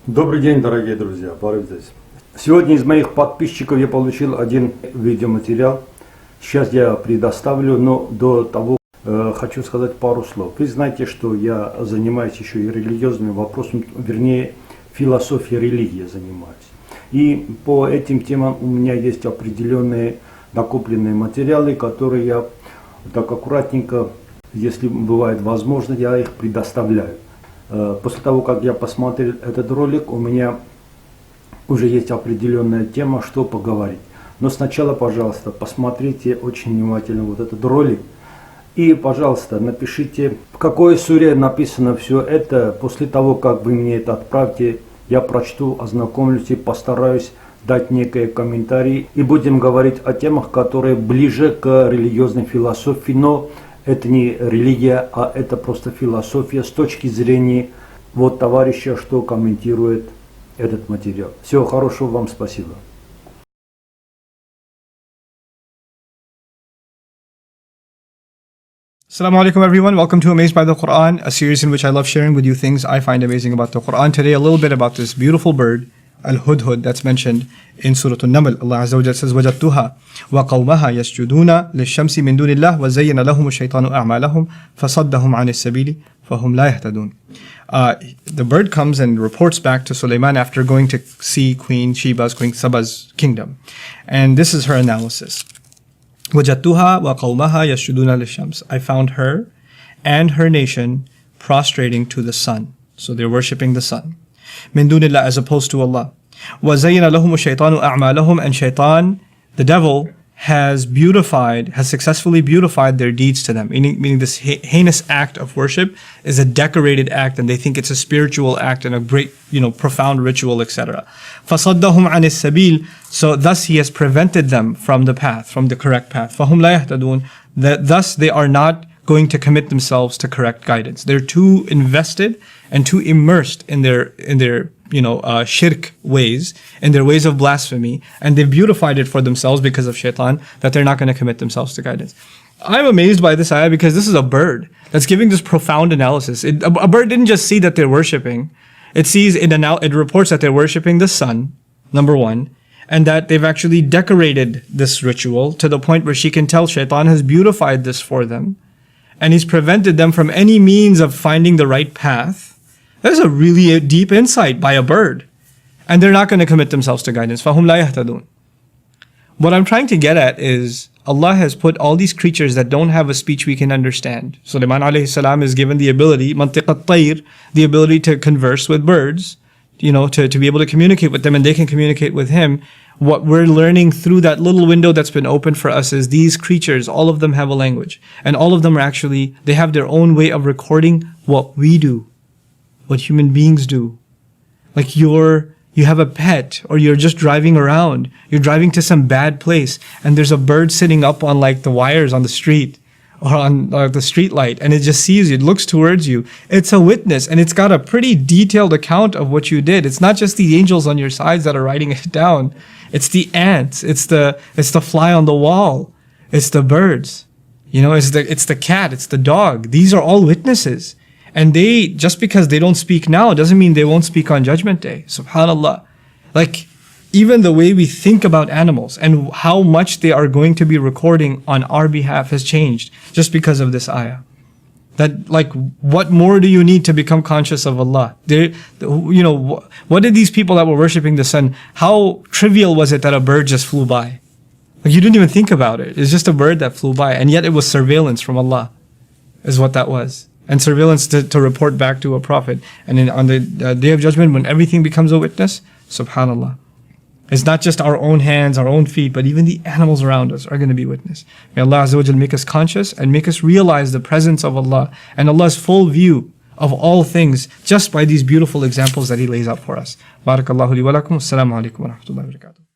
Добрый день, дорогие друзья, Барык здесь. Сегодня из моих подписчиков я получил один видеоматериал. Сейчас я предоставлю, но до того хочу сказать пару слов. Вы знаете, что я занимаюсь еще и религиозными вопросами, вернее, философией религии занимаюсь. И по этим темам у меня есть определенные накопленные материалы, которые я так аккуратненько, если бывает возможно, я их предоставляю. После того, как я посмотрел этот ролик, у меня уже есть определенная тема, что поговорить. Но сначала, пожалуйста, посмотрите очень внимательно вот этот ролик. И, пожалуйста, напишите, в какой суре написано все это. После того, как вы мне это отправите, я прочту, ознакомлюсь и постараюсь дать некие комментарии. И будем говорить о темах, которые ближе к религиозной философии, но это не религия, а это просто философия с точки зрения вот товарища, что комментирует этот материал. Всего хорошего вам, спасибо. Assalamu alaikum everyone, welcome to Amazed by the Quran, a series in which I love sharing with you things I find amazing about the Quran. Today a little bit about this beautiful bird, Al-Hudhud, that's mentioned in Surah An-Naml. Allah Azza wa Jalla says, وَجَدْتُهَا وَقَوْمَهَا يَسْجُدُونَ لِلشَّمْسِ مِن دُونِ اللَّهِ وَزَيَّنَ لَهُمُ الشَّيْطَانُ أَعْمَالَهُم فَصَدَّهُمْ عَنِ السَّبِيلِ فَهُمْ لَا يَهْتَدُونَ. The bird comes and reports back to Sulaiman after going to see Queen Saba's kingdom. And this is her analysis. وَجَدْتُهَا وَقَوْمَهَا يَسْجُدُونَ لِلشَّمْسِ. I found her and her nation prostrating to the sun. So they're worshipping the sun. مِن دُونِ اللَّهِ, as opposed to Allah. وَزَيَّنَ لَهُمُ الشَّيْطَانُ أَعْمَالَهُم. And shaitan, the devil, has successfully beautified their deeds to them. Meaning this heinous act of worship is a decorated act, and they think it's a spiritual act and a great, profound ritual, etc. فَصَدَّهُمْ عَنِ السَّبِيلِ. So thus he has prevented them from the path, from the correct path. فَهُمْ لَا يَهْتَدُونَ. Thus they are not going to commit themselves to correct guidance. They're too invested and too immersed in their shirk ways, in their ways of blasphemy, and they've beautified it for themselves because of shaitan, that they're not going to commit themselves to guidance. I'm amazed by this ayah because this is a bird that's giving this profound analysis. A bird didn't just see that they're worshipping. It reports that they're worshipping the sun, number one, and that they've actually decorated this ritual to the point where she can tell shaitan has beautified this for them, and he's prevented them from any means of finding the right path. That's a really deep insight by a bird. And they're not going to commit themselves to guidance. فَهُمْ لَا يَهْتَدُونَ. What I'm trying to get at is, Allah has put all these creatures that don't have a speech we can understand. Sulaiman alayhi salam is given the ability, mantiq at-tayr, the ability to converse with birds, to be able to communicate with them, and they can communicate with him. What we're learning through that little window that's been opened for us is these creatures, all of them have a language. And all of them they have their own way of recording what we do, what human beings do. Like you have a pet, or you're just driving around. You're driving to some bad place, and there's a bird sitting up on the wires on the street, or on the street light, and it just sees you, it looks towards you. It's a witness, and it's got a pretty detailed account of what you did. It's not just the angels on your sides that are writing it down. It's the ants, it's the fly on the wall, it's the birds, it's the cat, it's the dog. These are all witnesses. And just because they don't speak now doesn't mean they won't speak on Judgment Day. Subhanallah. Even the way we think about animals and how much they are going to be recording on our behalf has changed just because of this ayah. What more do you need to become conscious of Allah? What did these people that were worshipping the sun, how trivial was it that a bird just flew by? You didn't even think about it. It's just a bird that flew by, and yet it was surveillance from Allah, is what that was. And surveillance to report back to a prophet. And then on the Day of Judgment, when everything becomes a witness, subhanallah, it's not just our own hands, our own feet, but even the animals around us are going to be witness. May Allah Azza wa Jal make us conscious and make us realize the presence of Allah and Allah's full view of all things just by these beautiful examples that He lays out for us. Barakallahu li wa lakum. Assalamu alaikum wa rahmatullahi wa barakatuh.